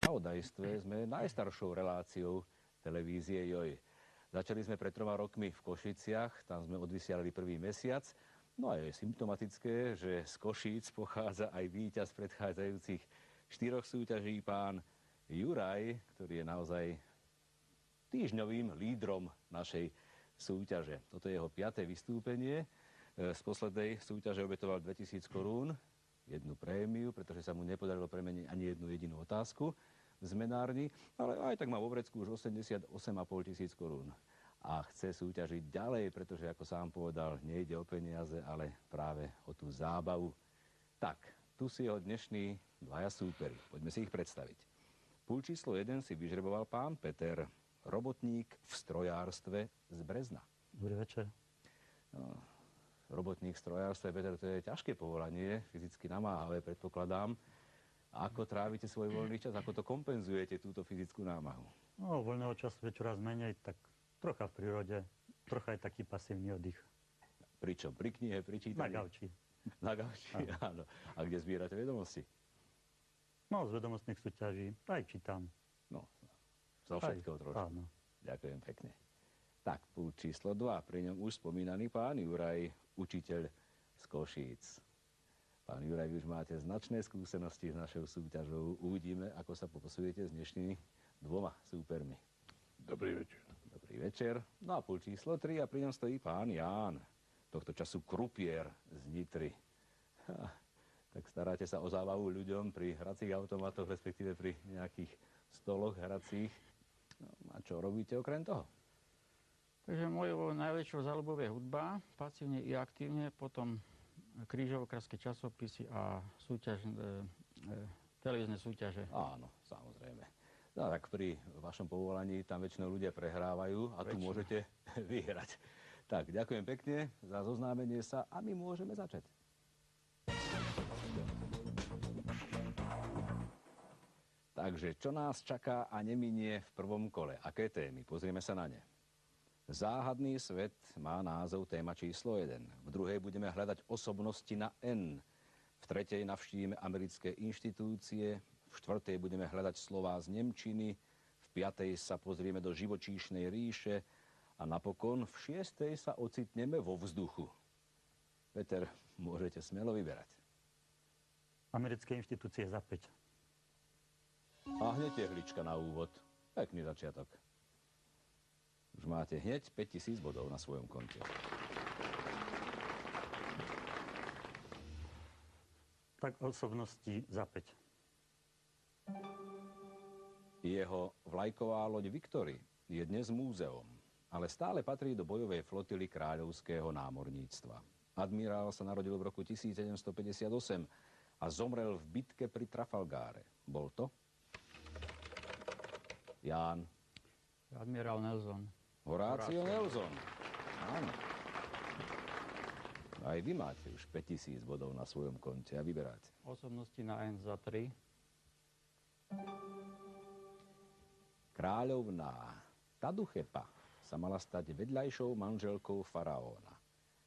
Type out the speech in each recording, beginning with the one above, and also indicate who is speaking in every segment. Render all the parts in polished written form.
Speaker 1: spravodajstve sme najstaršou reláciou televízie JOJ. Začali sme pred 3 rokmi v Košiciach, tam sme odvysielali prvý mesiac. No a je symptomatické, že z Košíc pochádza aj víťaz predchádzajúcich 4 súťaží, pán Juraj, ktorý je naozaj týždňovým lídrom našej súťaže. Toto je jeho 5. vystúpenie. Z poslednej súťaže obetoval 2000 korún, jednu prémiu, pretože sa mu nepodarilo premeniť ani jednu jedinú otázku v zmenárni, ale aj tak má vo vrecku už 88 500 korún. A chce súťažiť ďalej, pretože, ako sám povedal, nejde o peniaze, ale práve o tú zábavu. Tak, tu si jeho dnešní 2 súperi. Poďme si ich predstaviť. Púl číslo 1 si vyžreboval pán Peter, robotník v strojárstve z Brezna.
Speaker 2: Dobrý večer.
Speaker 1: No, robotník v strojárstve, Peter, to je ťažké povolanie, fyzicky namáhavé, predpokladám. Ako trávite svoj voľný čas? Ako to kompenzujete, túto fyzickú námahu?
Speaker 2: No, voľného času je čoraz menej, tak trocha v prírode, trocha aj taký pasívny oddych.
Speaker 1: Pričom? Pri knihe, pri čítaní?
Speaker 2: Na gauči.
Speaker 1: Na gauči, áno. A kde zbierate vedomosti?
Speaker 2: No, z vedomostných súťaží aj čítam.
Speaker 1: No, zo všetkého trošku.
Speaker 2: Áno.
Speaker 1: Ďakujem pekne. Tak, púl číslo 2. Pri ňom už spomínaný pán Juraj, učiteľ z Košíc. Pán Juraj, vy už máte značné skúsenosti s našou súťažou. Uvidíme, ako sa popasujete s dnešnými 2 súpermi.
Speaker 3: Dobrý večer.
Speaker 1: Dobrý večer. No a púl číslo 3 a pri ňom stojí pán Ján, tohto času krupier z Nitry. Tak staráte sa o zábavu ľuďom pri hracích automatoch, respektíve pri nejakých stoloch hracích. No, a čo robíte okrem toho?
Speaker 4: Takže mojou najväčšou záľubou je hudba, pasívne i aktívne, potom krížovo-kráske časopisy a televízne súťaže.
Speaker 1: Áno, samozrejme. No tak pri vašom povolaní tam väčšinou ľudia prehrávajú a tu môžete vyhrať. Tak, ďakujem pekne za zoznámenie sa a my môžeme začať. Takže, čo nás čaká a neminie v prvom kole? Aké témy? Pozrieme sa na ne. Záhadný svet má názov téma číslo 1. V druhej budeme hľadať osobnosti na N. V tretej navštívime americké inštitúcie. V štvrtej budeme hľadať slová z nemčiny. V piatej sa pozrieme do živočíšnej ríše. A napokon v šiestej sa ocitneme vo vzduchu. Peter, môžete smelo vyberať.
Speaker 2: Americké inštitúcie za 5.
Speaker 1: A hneď jehlička na úvod. Pekný začiatok. Už máte hneď 5000 bodov na svojom konte.
Speaker 2: Tak osobnosti za 5.
Speaker 1: Jeho vlajková loď Victory je dnes múzeum, ale stále patrí do bojovej flotily kráľovského námorníctva. Admirál sa narodil v roku 1758 a zomrel v bitke pri Trafalgáre. Bol to? Ján.
Speaker 4: Admirál Nelson.
Speaker 1: Horácio Nelson. Áno. Aj vy máte už 5000 bodov na svojom konte a vyberáte.
Speaker 4: Osobnosti na N za 3.
Speaker 1: Kráľovná Taduchepa sa mala stať vedľajšou manželkou faraóna.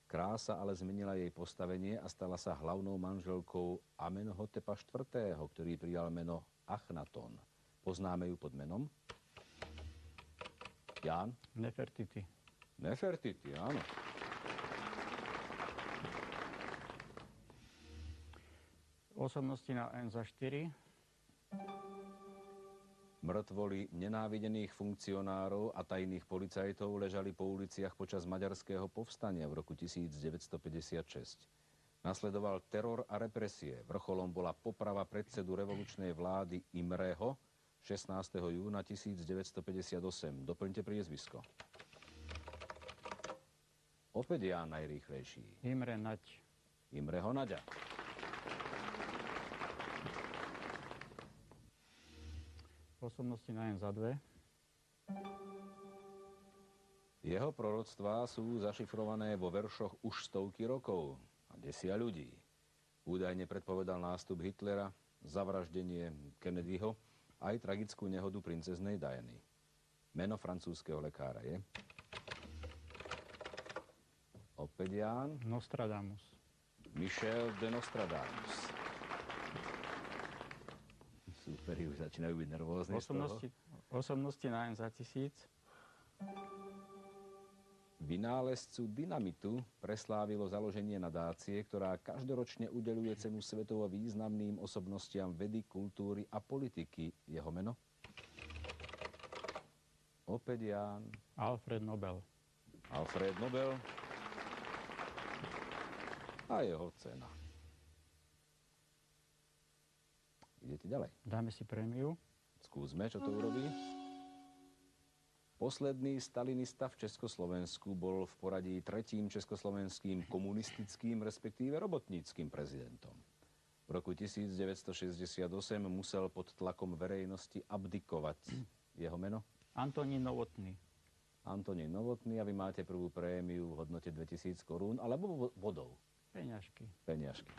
Speaker 1: Krása ale zmenila jej postavenie a stala sa hlavnou manželkou Amenhotepa IV., ktorý prijal meno Achnaton. Poznáme ju pod menom? Ján?
Speaker 4: Nefertiti.
Speaker 1: Nefertiti, áno.
Speaker 4: Osobnosti na N za 4.
Speaker 1: Mŕtvoly nenávidených funkcionárov a tajných policajtov ležali po uliciach počas maďarského povstania v roku 1956. Nasledoval teror a represie. Vrcholom bola poprava predsedu revolučnej vlády Imreho 16. júna 1958. Doplňte priezvisko. Opäť Ján najrýchlejší.
Speaker 4: Imre Naď.
Speaker 1: Imreho Naďa.
Speaker 4: Osobnosti na N za 2.
Speaker 1: Jeho proroctvá sú zašifrované vo veršoch už stovky rokov a desia ľudí. Údajne predpovedal nástup Hitlera, zavraždenie Kennedyho, aj tragickú nehodu princeznej Diany. Meno francúzskeho lekára je? Opäť Ján?
Speaker 4: Nostradamus.
Speaker 1: Michel de Nostradamus. Súperi už začínajú byť nervózni z toho.
Speaker 4: Osobnosti nájom za 1000.
Speaker 1: Vynálezcu dynamitu preslávilo založenie nadácie, ktorá každoročne udeľuje cenu svetovo významným osobnostiam vedy, kultúry a politiky. Jeho meno? Opäť Ján.
Speaker 4: Alfred Nobel.
Speaker 1: Alfred Nobel. A jeho cena. Idete ďalej.
Speaker 4: Dáme si prémiu.
Speaker 1: Skúsme, čo to urobí. Posledný stalinista v Československu bol v poradí tretím československým komunistickým, respektíve robotníckym prezidentom. V roku 1968 musel pod tlakom verejnosti abdikovať. Jeho meno?
Speaker 4: Antonín Novotný.
Speaker 1: Antonín Novotný a vy máte prvú prémiu v hodnote 2000 korún, alebo bodov?
Speaker 4: Peňažky.
Speaker 1: Peniažky.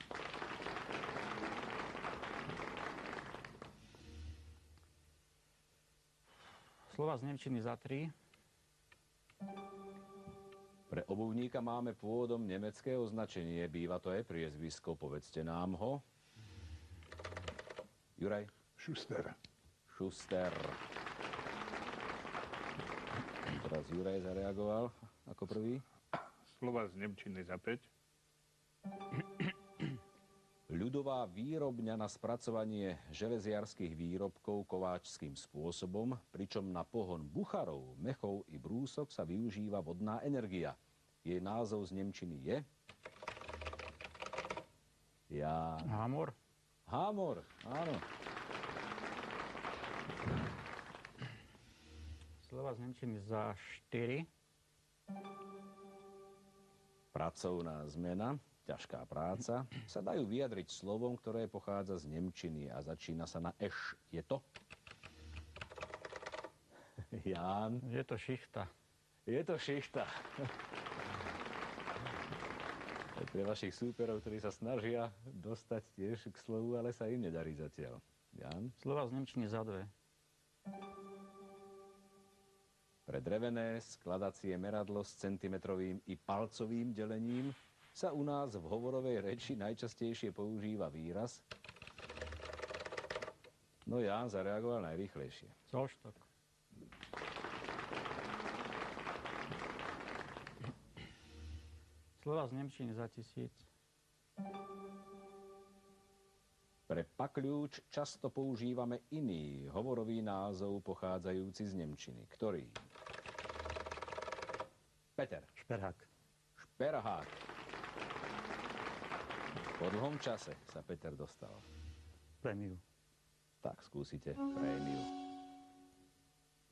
Speaker 4: Slova z nemčiny za 3.
Speaker 1: Pre obuvníka máme pôvodom nemecké označenie. Býva to aj priezvisko. Povedzte nám ho. Juraj?
Speaker 3: Schuster.
Speaker 1: Schuster. Teraz Juraj zareagoval ako prvý.
Speaker 3: Slova z nemčiny za 5.
Speaker 1: Ľudová výrobňa na spracovanie železiarských výrobkov kováčským spôsobom, pričom na pohon bucharov, mechov i brúsok sa využíva vodná energia. Jej názov z nemčiny je?
Speaker 4: Hámor.
Speaker 1: Hámor, áno.
Speaker 4: Slova z nemčiny za 4.
Speaker 1: Pracovná zmena, ťažká práca, sa dajú vyjadriť slovom, ktoré pochádza z nemčiny a začína sa na eš. Je to? Ján?
Speaker 4: Je to šichta.
Speaker 1: Je to šichta. Aj pre vašich súperov, ktorí sa snažia dostať tiež k slovu, ale sa im nedarí zatiaľ. Ján?
Speaker 4: Slova z nemčiny za 2.
Speaker 1: Pre drevené skladacie meradlo s centimetrovým i palcovým delením sa u nás v hovorovej reči najčastejšie používa výraz. No Ján zareagoval najrýchlejšie.
Speaker 4: Zoštok. Slova z nemčiny za 1000.
Speaker 1: Pre pakľúč často používame iný hovorový názov pochádzajúci z nemčiny. Ktorý? Peter.
Speaker 2: Šperhák.
Speaker 1: Šperhák. Po dlhom čase sa Peter dostal.
Speaker 2: Prémiu.
Speaker 1: Tak skúsite prémiu.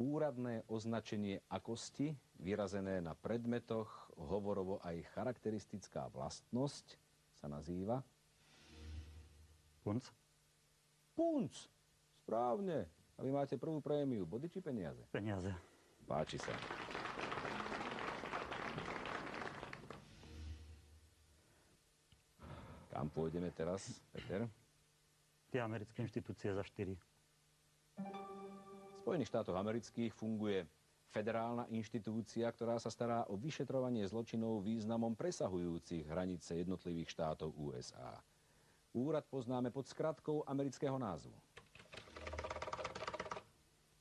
Speaker 1: Úradné označenie akosti, vyrazené na predmetoch, hovorovo aj charakteristická vlastnosť, sa nazýva?
Speaker 2: Punc.
Speaker 1: Punc. Správne. A vy máte prvú prémiu. Body či peniaze?
Speaker 2: Peniaze.
Speaker 1: Páči sa. Kam pôjdeme teraz, Peter?
Speaker 2: Tie americké inštitúcie za 4.
Speaker 1: V Spojených štátoch amerických funguje federálna inštitúcia, ktorá sa stará o vyšetrovanie zločinov významom presahujúcich hranice jednotlivých štátov USA. Úrad poznáme pod skratkou amerického názvu.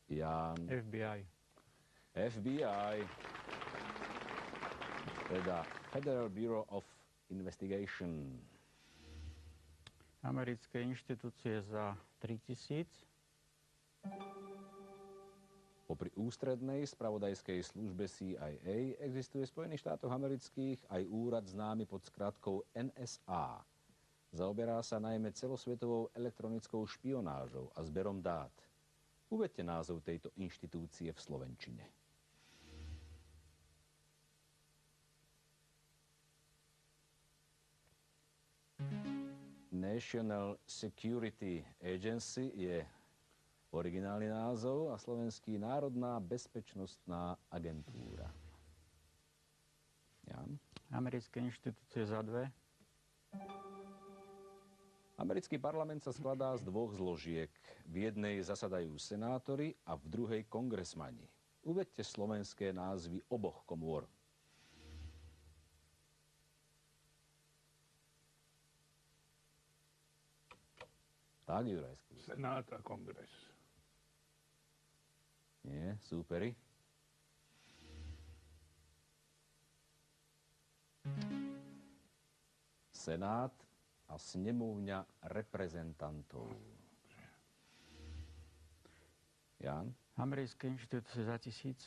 Speaker 1: Ján.
Speaker 4: FBI.
Speaker 1: FBI. Teda Federal Bureau of Investigation.
Speaker 4: Americké inštitúcie za 3000.
Speaker 1: Popri ústrednej spravodajskej službe CIA existuje v Spojených štátoch amerických aj úrad známy pod skratkou NSA. Zaoberá sa najmä celosvetovou elektronickou špionážou a zberom dát. Uvedte názov tejto inštitúcie v slovenčine. National Security Agency je originálny názov a slovenský Národná bezpečnostná agentúra. Jan?
Speaker 4: Americké inštitúcie za 2.
Speaker 1: Americký parlament sa skladá z dvoch zložiek. V jednej zasadajú senátori a v druhej kongresmani. Uvedte slovenské názvy oboch komôr. Tak, Juraj, skús.
Speaker 3: Senát a kongres.
Speaker 1: Nie, súperi. Senát a snemovňa reprezentantov. Jan?
Speaker 4: Americké inštitúcie za 1000.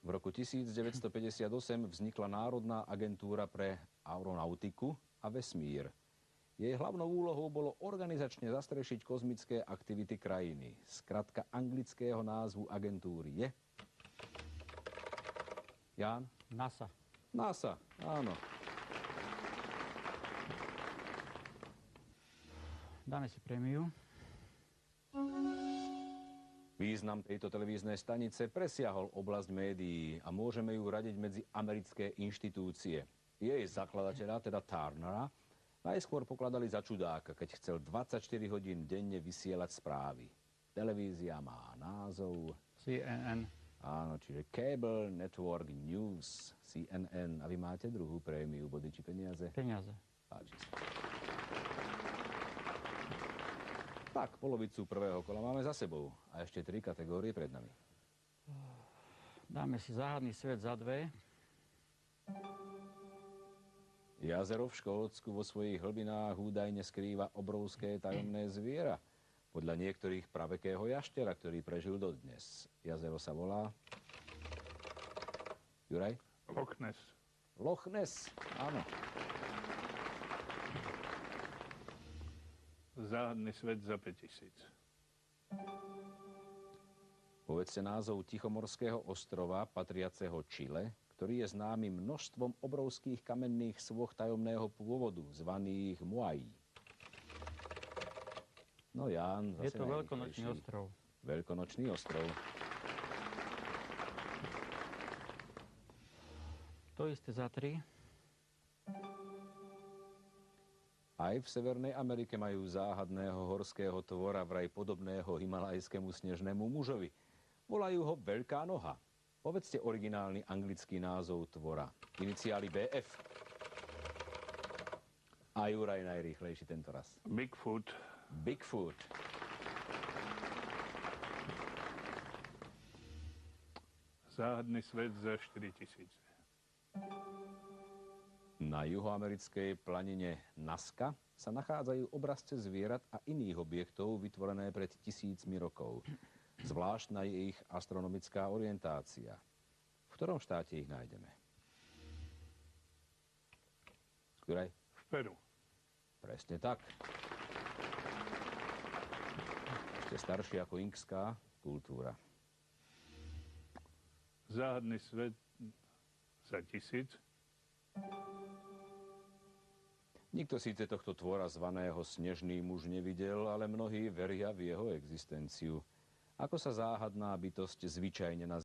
Speaker 1: V roku 1958 vznikla Národná agentúra pre aeronautiku a vesmír. Jej hlavnou úlohou bolo organizačne zastrešiť kozmické aktivity krajiny. Skratka anglického názvu agentúry je... Jan?
Speaker 2: NASA.
Speaker 1: NASA, áno.
Speaker 4: Dáme si prémiu.
Speaker 1: Význam tejto televíznej stanice presiahol oblasť médií a môžeme ju radiť medzi americké inštitúcie. Jej zakladateľa, teda Turnera, najskôr pokladali za čudáka, keď chcel 24 hodín denne vysielať správy. Televízia má názov...
Speaker 4: CNN.
Speaker 1: Áno, čiže Cable Network News, CNN. A vy máte druhú prémiu, body či peniaze?
Speaker 4: Peniaze.
Speaker 1: Páči sa. Tak, polovicu prvého kola máme za sebou a ešte 3 kategórie pred nami.
Speaker 4: Dáme si záhadný svet za 2.
Speaker 1: Jazero v Škótsku vo svojich hlbinách údajne skrýva obrovské tajomné zviera. Podľa niektorých pravekého jaštera, ktorý prežil dodnes. Jazero sa volá... Juraj?
Speaker 3: Loch Ness.
Speaker 1: Loch Ness, áno.
Speaker 3: Záhadný svet za 5000.
Speaker 1: Povedzte názov Tichomorského ostrova, patriaceho Čile, ktorý je známy množstvom obrovských kamenných svoch tajomného pôvodu, zvaných Moai. No Ján,
Speaker 4: Je
Speaker 1: zase
Speaker 4: to
Speaker 1: najrýchlejší.
Speaker 4: Veľkonočný ostrov.
Speaker 1: Veľkonočný ostrov.
Speaker 4: To isté za 3.
Speaker 1: Aj v Severnej Amerike majú záhadného horského tvora, vraj podobného himalajskému snežnému mužovi. Volajú ho Veľká noha. Povedzte originálny anglický názov tvora. Iniciály BF. A Juraj najrýchlejší tento raz.
Speaker 3: Bigfoot.
Speaker 1: Bigfoot.
Speaker 3: Záhadný svet za 4000.
Speaker 1: Na juhoamerickej planine Nazca sa nachádzajú obrazce zvierat a iných objektov vytvorené pred 1000 rokov. Zvláštna je ich astronomická orientácia. V ktorom štáte ich nájdeme? Juraj?
Speaker 3: V Peru.
Speaker 1: Presne tak. Ešte starší ako inkská kultúra.
Speaker 3: Záhadný svet za 1000.
Speaker 1: Nikto síce tohto tvora zvaného Snežný muž nevidel, ale mnohí veria v jeho existenciu. Ako sa záhadná bytosť zvyčajne nazýva?